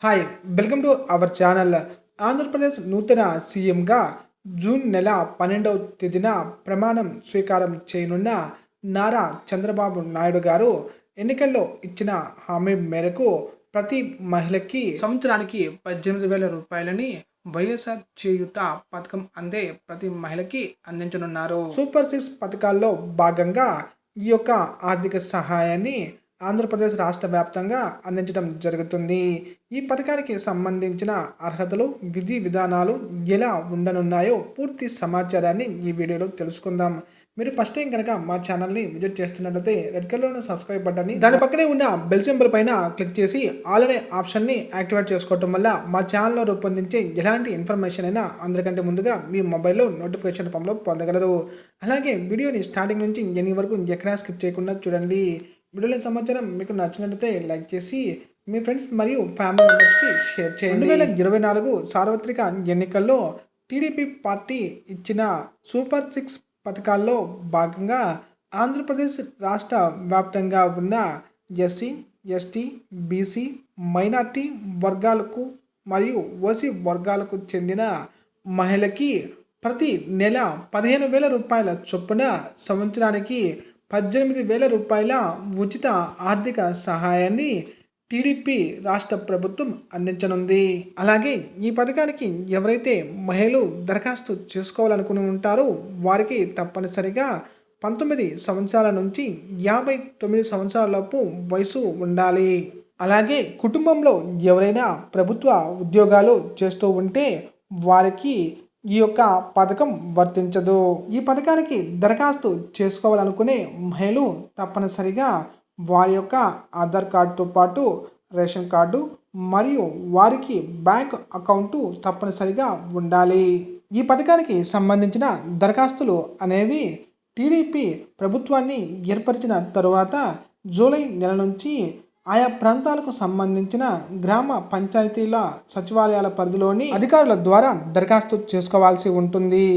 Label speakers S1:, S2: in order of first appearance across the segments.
S1: Hi welcome to our channel. Andhra Pradesh నూతన సీఎంగా June నెల 12వ తేదీన ప్రమాణం స్వీకారం చేయనున్న నారా చంద్రబాబు నాయుడు గారు ఎన్నికల్లో ఇచ్చిన హామీ మేరకు ప్రతి మహిళకి సంవత్సరానికి 18,000 రూపాయలని వైఎస్ఆర్ చేయూత పథకం అందే ప్రతి మహిళకి అందించనున్నారు. సూపర్ 6 పథకాల్లో భాగంగా ఈ యొక్క ఆర్థిక సహాయాన్ని ఆంధ్రప్రదేశ్ రాష్ట్ర వ్యాప్తంగా అందించడం జరుగుతుంది. ఈ పథకానికి సంబంధించిన అర్హతలు, విధి విధానాలు ఎలా ఉండనున్నాయో పూర్తి సమాచారాన్ని ఈ వీడియోలో తెలుసుకుందాం. మీరు ఫస్ట్ టైం కనుక మా ఛానల్ని విజిట్ చేస్తున్నట్లయితే రెడ్ కలర్లో సబ్స్క్రైబ్ బటన్ని, దాని పక్కనే ఉన్న బెల్ సింబల్ పైన క్లిక్ చేసి ఆల్ అనే ఆప్షన్ని యాక్టివేట్ చేసుకోవడం వల్ల మా ఛానల్లో రూపొందించే ఎలాంటి ఇన్ఫర్మేషన్ అయినా అందరికంటే ముందుగా మీ మొబైల్లో నోటిఫికేషన్ రూపంలో పొందగలరు. అలాగే వీడియోని స్టార్టింగ్ నుంచి ఎన్ని వరకు ఎక్కడా స్కిప్ చేయకుండా చూడండి. వీడియోలో సమాచారం మీకు నచ్చినట్లయితే లైక్ చేసి మీ ఫ్రెండ్స్ మరియు ఫ్యామిలీ మెంబర్స్కి షేర్ చేయండి. 2024 సార్వత్రిక ఎన్నికల్లో టీడీపీ పార్టీ ఇచ్చిన సూపర్ 6 పథకాల్లో భాగంగా ఆంధ్రప్రదేశ్ రాష్ట్ర వ్యాప్తంగా ఉన్న ఎస్సీ, ఎస్టీ, బీసీ, మైనార్టీ వర్గాలకు మరియు ఓసీ వర్గాలకు చెందిన మహిళకి ప్రతి నెల 15,000 రూపాయల చొప్పున సంవత్సరానికి 18,000 రూపాయల ఉచిత ఆర్థిక సహాయాన్ని టీడీపీ రాష్ట్ర ప్రభుత్వం అందించనుంది. అలాగే ఈ పథకానికి ఎవరైతే మహిళలు దరఖాస్తు చేసుకోవాలనుకుని ఉంటారో వారికి తప్పనిసరిగా 19 సంవత్సరాల నుంచి 59 సంవత్సరాలలోపు వయసు ఉండాలి. అలాగే కుటుంబంలో ఎవరైనా ప్రభుత్వ ఉద్యోగాలు చేస్తూ ఉంటే వారికి ఈ యొక్క పథకం వర్తించదు. ఈ పథకానికి దరఖాస్తు చేసుకోవాలనుకునే మహిళలు తప్పనిసరిగా వారి యొక్క ఆధార్ కార్డుతో పాటు రేషన్ కార్డు మరియు వారికి బ్యాంక్ అకౌంటు తప్పనిసరిగా ఉండాలి. ఈ పథకానికి సంబంధించిన దరఖాస్తులు అనేవి టీడీపీ ప్రభుత్వాన్ని ఏర్పరిచిన తరువాత జూలై నెల నుంచి ఆయా ప్రాంతాలకు సంబంధించిన గ్రామ పంచాయతీల సచివాలయాల పరిధిలోని అధికారుల ద్వారా దరఖాస్తు చేసుకోవాల్సి ఉంటుంది.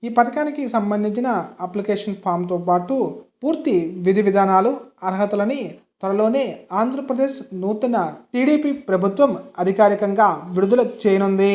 S1: ఈ పథకానికి సంబంధించిన అప్లికేషన్ ఫామ్తో పాటు పూర్తి విధి విధానాలు, అర్హతలని త్వరలోనే ఆంధ్రప్రదేశ్ నూతన టీడీపీ ప్రభుత్వం అధికారికంగా విడుదల చేయనుంది.